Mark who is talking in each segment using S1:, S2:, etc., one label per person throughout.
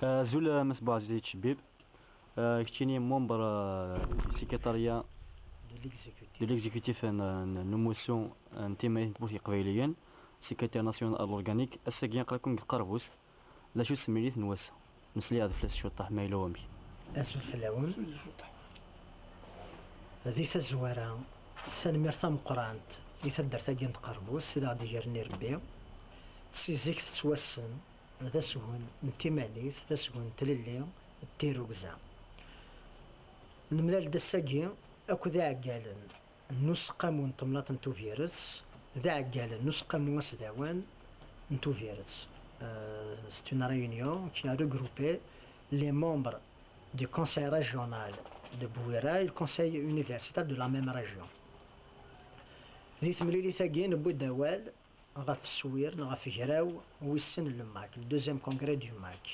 S1: زول مصباح زيد شبيب. كتيني مومبر السكرتارية دو ليكزيكوتيف نموسو انتيمي بوثي قبيليا سكرتير ناسيونال اورغانيك الساكين قراكم قربوس لا شو سميليت نواسا نسلي هذا فلاس شوطح ما يلومي
S2: أسود فلاون ذي تزوارا ثانميرتا مقرانت ذي تدرتا جنت قربوس سيدا غادي يرني ربي سيزيك تتوسن ذا سهون انتماليث ذا سهون تللي التيروكزا نملال دساقي اكو ذا عقالا نسقى من طملات نتو فيروس ذا عقالا نسقى من وسداوان نتو فيروس c'est une réunion qui a regroupé les membres du conseil régional de Bouira et le conseil universitaire de la même région. ذي ثمليلي ثاقين نبو دوال غاف السوير غاف هراو ويسن الماك الدوزيام كونغري دو ماك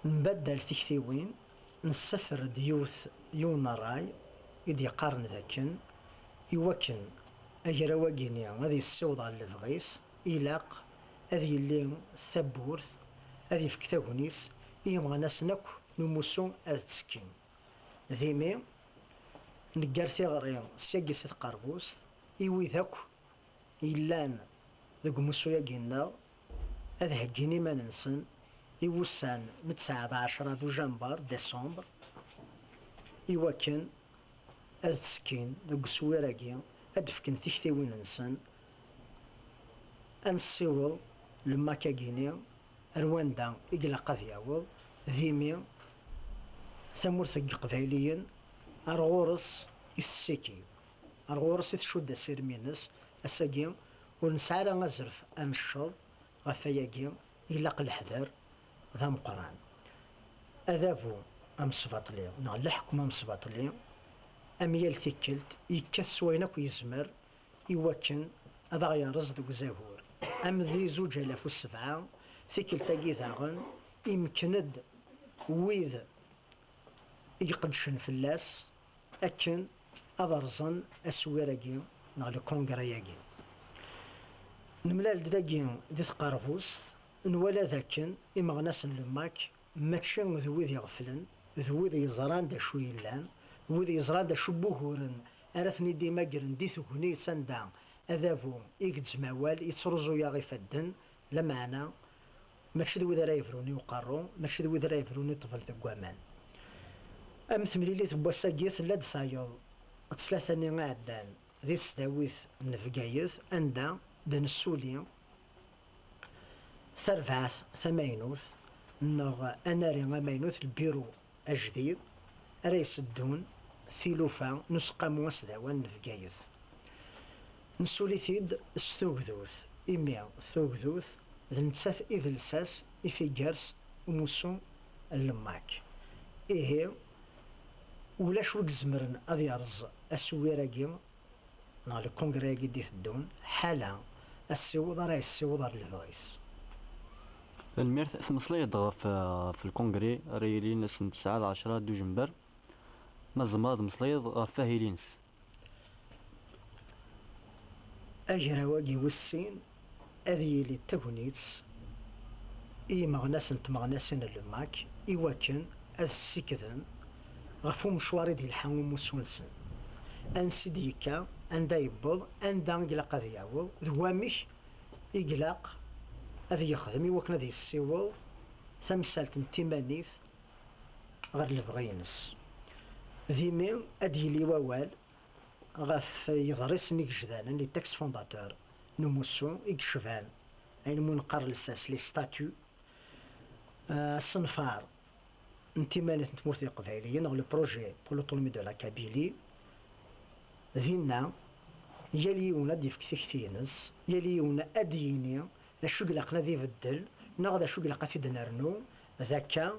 S2: نبدل تكثيوين نسفر ديوث يونا راي يدي قارن ذاكن يوكن أجرا واقينيا هذه السوضة اللي فغيس إلاق هذه اللي ثبورث هذه فكتاونيس يمغى ناس نكو نموسو هذا تسكين ذيمي نقار ثغري سياقي ست قربوس إيوي ذاكو إلان ذاك موسو ياقينا هذا هجيني ما ننسن يوسان متسعة عشرة ذو جنبر ديسمبر إيواكن هذا تسكين ذاك سويراكي أدفكن تكتاوين ننسن أنسيول لما كاكيني رواندا إقلاقا دياول ذيمي ثمورث قبايليين أرغورس السيكي أرغورس يتشود سير مينس الساقي ونسعى غزرف أمشل غفاياكي إلاق الحذر ذا مقران أذابو أم صفاطلي نغلحكم أم صفاطلي أم يلتكلت يكس وينك ويزمر يوكن هذا غير رزق وزاهور أم ذي زوج آلاف وسبعة ثكلتا ذاغن يمكند ويذ يقدشن فلاس أكن أضرزن أسويراكي نغلي كونغرياكي نملال داكي ذي ثقارفوس نولا ذاكن إمغناس لماك ماتشان ذويذ يغفلن ذويذ يزران دا شو يلان ذويذ يزران دا شو بوهورن أرثني دي ماقرن دي ثقوني سندان أذابو إيقدز موال يترزو يا غيفدن لمعنى ماشي ذوي ذا رايفروني وقارو ماشي ذوي ذا رايفروني طفل تقوامان أمثملي تبوساقيث لاد ثايض تسلاثني غادان ذي سداويث نفقايث أندا دن السولي ثرفعث ثماينوث نغ أناري غماينوث البيرو أجديد ريس الدون ثيلوفا نسقى موسداوان نفقايث نسوليثيد ستوغذوث إميا ثوغذوث ذنتساث إذلساس إفيجارس وموسو اللماك إيه ولاش وك زمرن أذي أرز السويراكي نغلي كونغرياكي ديث الدون حالا السيوض راي السيوض للفغيس
S1: الميرث ثمصليض في الكونغري ريلين سنة 9 دو جنبر ما زماد مصليض غفاهيلينس
S2: أجرى واقي والسين أذي لي التبونيتس إي مغناسن تمغناسن اللماك إيواكن السكذن غفو مشواري دي الحامو مسونسن أنسي ديكا أندا يبض أندا إقلاق ذي يعوض ذوامش إقلاق أذي يخدم إيواكن ذي السيوض ثمسالت انتمانيث غير البغينس ذي مين أدي لي ووال غاف يضرس نيك جدانا لي تكست فونداتور نموسو إكشفان أين منقر لساس لي ستاتيو الصنفار انتمالة نتمورثي قبايلية نغ لو بروجي بور لوتونومي دو لا كابيلي ذينا يليونا ديف كثيكثينس يليونا أديني ذا قلقنا ذي بدل نغ ذا قلقا في دنرنو ذاكا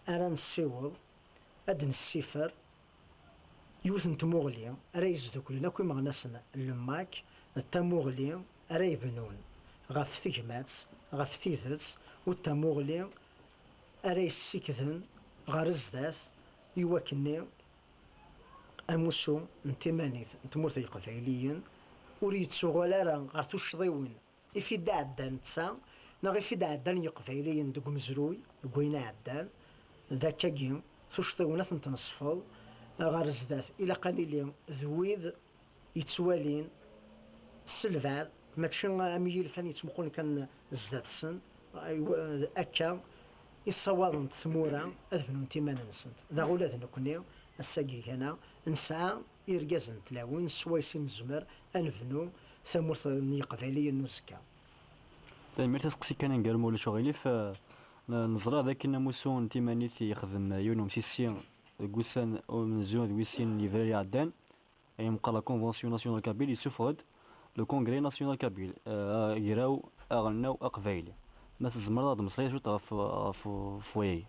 S2: أنا نسيوض أدن السفر يوث نتموغلي رايز ذوكلنا كوي مغناسنا اللماك التموغلي راي بنون غاف ثيجمات غاف ثيثت والتموغلي راي السكذن غارزداث يواكني أموسو نتمانيث نتمورثي قبايليين وريد سوغولالا غارتو الشضيوين إفي داعدان تسا نغي في عدان يقبايليين دوك مزروي قوينا عدان ذاك كاين تشطيونا تنصفو غار زدات إلا قليلين ذويذ يتوالين السلفات ماكشي أميل فاني يتمقون كان زدات السن أكا يصوابون ثمورا أذبنون تيمان نسنت ذا غولا ذنكني الساقي هنا نسعى إرقازن تلاوين سويسين زمر أنفنو ثمورة يقبايليين نسكا
S1: مير تسقسي كان نقرمو ولا شغيلي نزرع ذاك الناموسون تيمانيت يخدم يونو مسيسين قوسان او من زون ويسين ليفري عدان اي مقا لا كونفونسيون ناسيونال كابيل يسفرد لو كونغري ناسيونال كابيل يراو اغناو اقبايلي ما تزمر هاد مصرية شو طاف فوي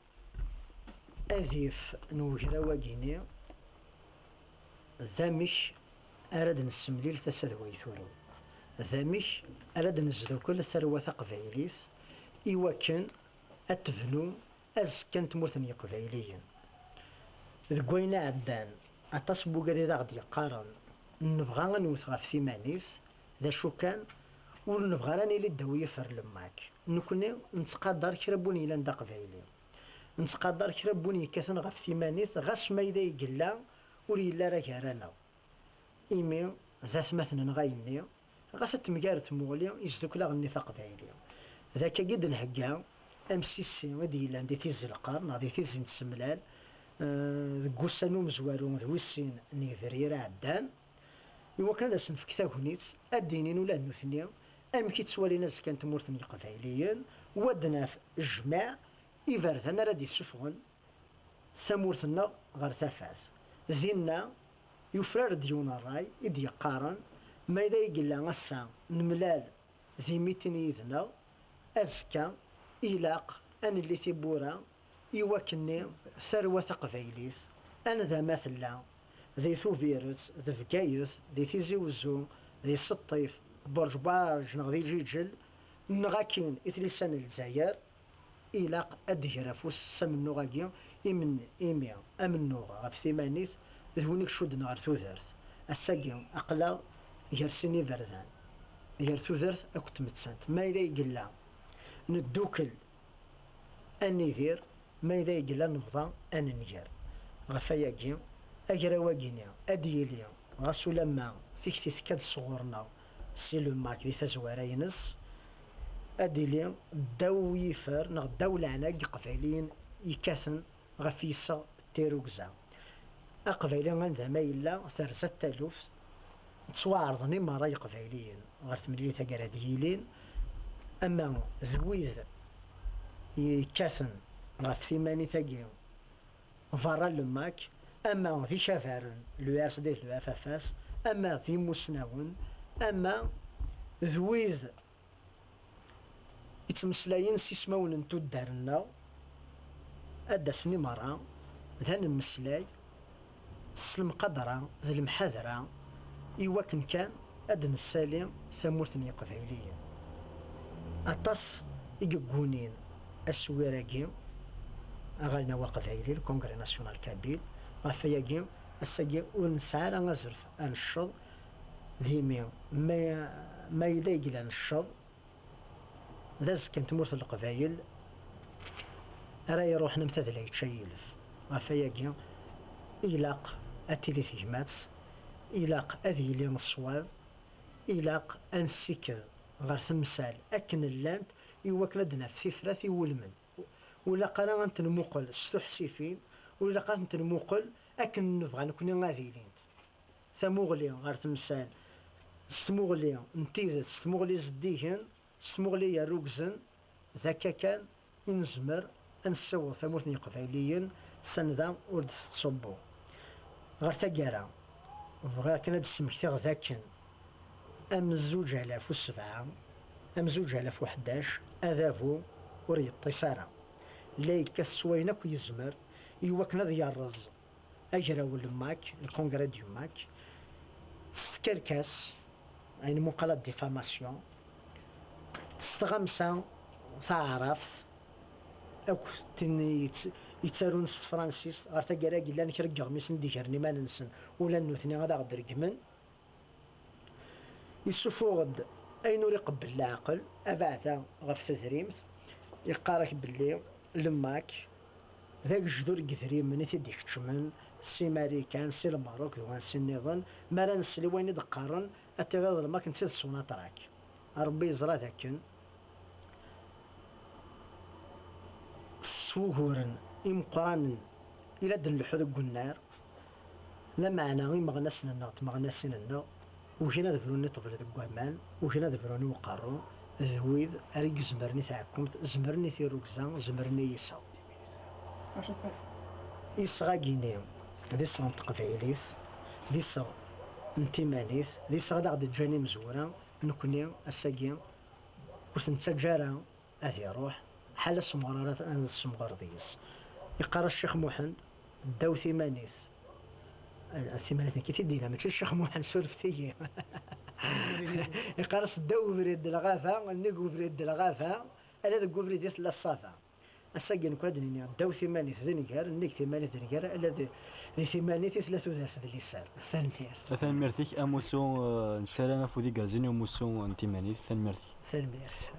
S2: أذيف نوجرا واجيني ذامش أراد نسمليل تسدوي ثورو ذامش أراد نزدو كل ثروة قبايليث إيواكن أتفنو أزكن تموثن يقبايليين ذكوينا عدان أتصبو قدي غادي قارن نبغى نوث غف ثمانيث ذا شو كان ونبغى راني للدوية فرلماك نكوني نتقدر كربوني لندا قبايلي نتقدر كربوني كثن غف ثمانيث غاس ما إذا يقلا ولي لا راه رانا إيمي ذات مثلا غايني غاس تمقارت مولي يزدوك لا غني قبايلي ذاك قد نهكا أمسيسي ودي لان دي تيز القرن غادي تيز نتسملال قوسانو مزوارو ذويسين نيفريرا عدان إوا كان داسن في كتاكونيت الدينين ولا نوثني أم كي تسوالي ناس كانت مورثني قبايليين ودنا في الجماع إفرثنا رادي سفغن ثمورثنا غير ثفاث ذينا يفرر ديون الراي إدي قارن ما إذا يقلا غسا نملال ذي ميتين يذنا أزكا إلاق أن اللي ثبورا يوكني ثروة قبايليث أنا ذا مثلا ذي ثوبيرت ذي فكايث ذي تيزي وزو ذي سطيف برج بارج نغذي جيجل نغاكين إثليسان الجزائر إلاق أدهر فوس سمنو غاكي إمن إيميا أمنو غاف ثمانيث ذونيك شود نغار ثوثرث الساقي أقلا يرسيني بردان يرثو ثوثرث أكت متسانت ما إذا يقلا ندوكل النذير ما إذا يقلا نفضى أن نجر غفاياكي أجرا واقينيا أديليا غاسو لما فيك تكاد صغورنا سيلو ماك ذي تزوارينس أديليا داو يفر نغ داو لعناق قفايلين يكاثن غفيسا تيروكزا أقفايلين غنذا ما إلا ثرزة تالوف تصوارضني ما راي قفايلين غارت مليلي تقراديلين أما ذويذ يكاثن غف ثماني ثقيل فرا لماك أما ذي شافارن لو اس دي لو اف اف اس أما ذي مسناون أما ذويذ يتمسلاين سيسماون انتو دارنا أدسني مرة ذا المسلاي السلم قدرة ذا المحاذرة إيواكن كان أدن السالم ثمورتني قفايلية أطس إيقونين السويراكي أغالنا وقفايلي الكونغري ناسيونال كابيل غفاياكي الساقي ونسعى غزرف أن الشض ذيمي ما يلاقي لان الشض لاز كانت مورث القبايل راه يروح نمثل لا يتشيلف غفاياكي إلاق أتيلي تجمات إلاق أذي لين الصواب إلاق أنسيك غير تمثال أكن اللانت يوكل لدنا في ثلاثي ولمن ولا قال أنت المقل استحسفين ولا قال أنت المقل أكن نبغى نكون غاذيلين ثموغلي غير تمثال ستموغلي نتيذ ستموغلي زديهن ستموغلي روكزن ذاك كان ينزمر أنسو ثمورتني قبايليين سندا ورد تصبو غير تقارا بغا كان هاد السمكتيغ ذاكن أم 2007 أم 2011 أذابو وريد طيسارة ليك السوينك يزمر يوكنا ذي الرز أجرا ولماك الكونغرا ديوماك سكركاس يعني مقالة ديفاماسيون استغمسا تعرف أو تني يتسارون ست فرانسيس غير تقراقي لان كرقغ ميسن ديكرني ما ننسن ولا نوثني غادا غدرق من يسفوغد أين يقبل العقل أبعث غف تدريمت يقارك باللي لماك ذاك جدور قثري من تديك تشمن سي ماريكان سي الماروك دوان سي النظام ما لا نسلي وين يدقارن أتغاض ما كنت الصونا تراك ربي يزرى ذاكن سوهورا إمقران إلى دن الحدق النار لا معنى غير مغنسنا النغ تمغنسنا النغ وهنا ذبروني طفل دقوامان وهنا ذبروني وقارو ذويذ أريق زمرني تاعكم زمرني في روكزان زمرني يساو يصغى جينيو ذي صغى تقفعيليث ذي صغى انتمانيث ذي صغى داغد جاني مزورة نكوني الساقين وثنتجارة أذي روح حال السمغرارات أنا السمغر ديس يقرا الشيخ محمد داو ثمانيث الثمانيث كي تدينا ماشي الشيخ محمد سولفتي يقرا داو بريد الغافة نيكو بريد الغافة أنا ذا بريد ديس للصافة الساقين كوادني داو ثمانيث ذنكار نيك ثمانيث ذنكار ألا ذي ثمانيث ثلاثة ذات ذي السار
S1: ثانميرتك أموسو نسلامة فودي كازيني وموسو انتمانيث ثانميرتك